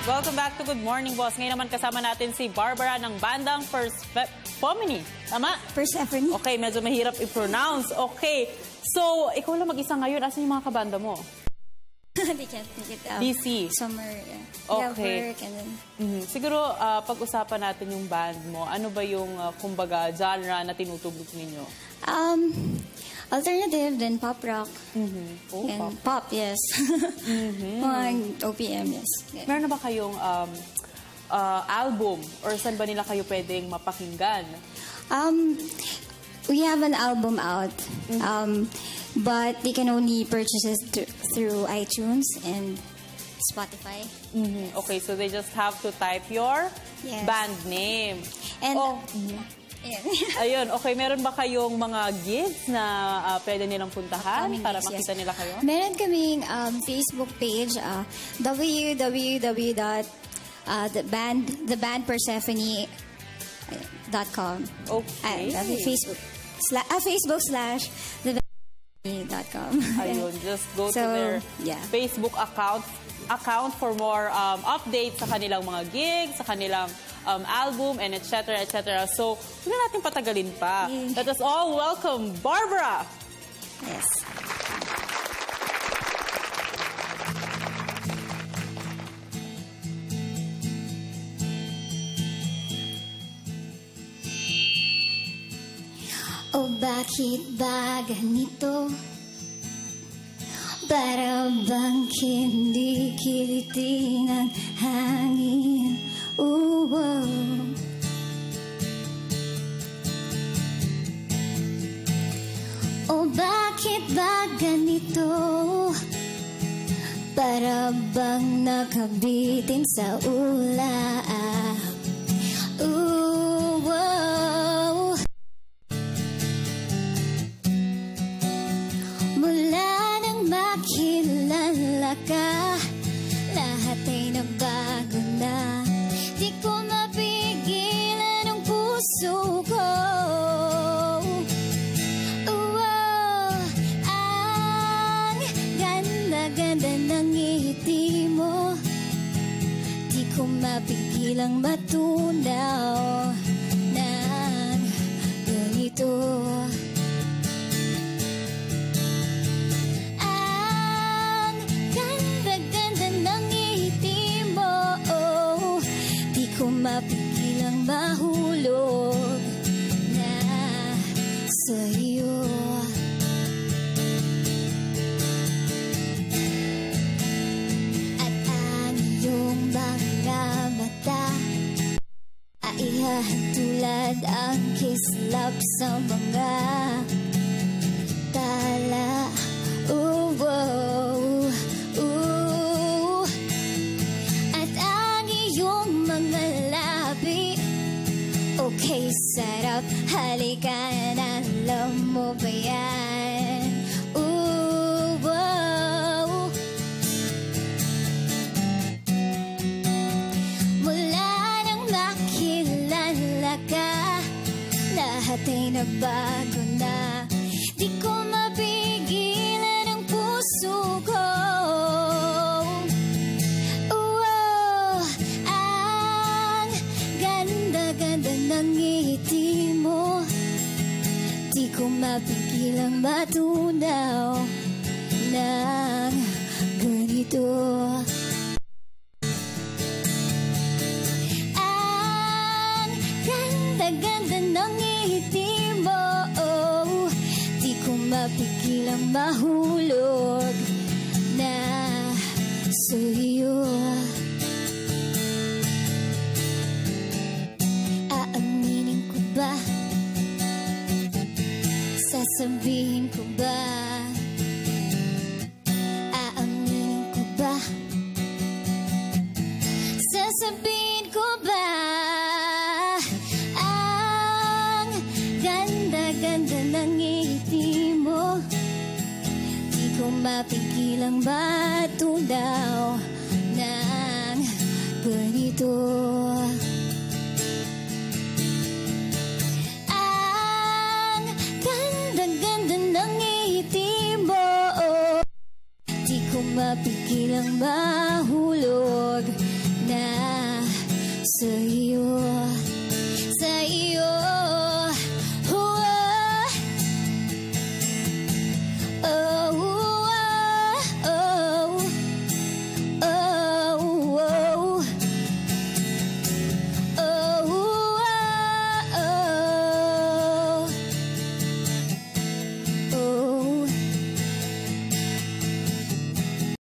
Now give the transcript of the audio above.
Welcome back to Good Morning Boss. Ngayon naman kasama natin si Barbara ng bandang Persephone. Tama? Persephone. Okay, medyo mahirap i-pronounce. Okay. So, ikaw lang mag-isa ngayon. Asan yung mga kabanda mo? They can't make it out. DC. Summer. Okay. Work and then... Siguro, pag-usapan natin yung band mo. Ano ba yung, kumbaga, genre na tinutugtog ninyo? Alternative, then pop rock. Oh, and pop, yes. Mga OPM, yes. Yeah. Meron na ba kayong album? Or saan ba nila kayo pwedeng mapakinggan? We have an album out. But they can only purchase it through iTunes and Spotify. Okay, so they just have to type your band name. And ayun, okay, meron ba kayong mga gigs na pwede nilang puntahan para makita nila kayo? Meron kaming Facebook page, www.thebandpersephone.com. Okay. Facebook/thebandpersephone.com. Ayun, just go to their Facebook account for more updates sa kanilang mga gigs, sa kanilang album, and etc. etc. So, hindi na natin patagalin pa. Let us all welcome Barbara! Yes. Oh, bakit ba ganito? Para bang kinikiliting ang hangin? Oh, oh, bakit ba ganito? Para bang nakabitin sa ulap? Oh, mula nang makilala ka, lahat ay nagbago na. Di ko mapigilan ang puso ko. Ang ganda-ganda ng ngiti mo. Di ko mapigilang matunaw ng ganito. Mapigilang mahulog na sa'yo. At ang iyong mga mata ay tulad ang kislap sa mga tala. Oh, oh, oh. At ang iyong mga okay, sarap, halika na, alam mo ba yan? Ooh, wow. Mula nang makilala ka, lahat ay nagbago na. Di ko mapigilan ang puso ko. Ng ngiti mo, di ko mapigilang matunaw ng ganito. Ang ganda-ganda ng ngiti mo, di ko mapigilang mahulog na sa'yo. Sasabihin ko ba? Aaminin ko ba? Sasabihin ko ba? Ang ganda-ganda ng ngiti mo, di ko mapigilang matunaw ng ganito. Mapigilang ba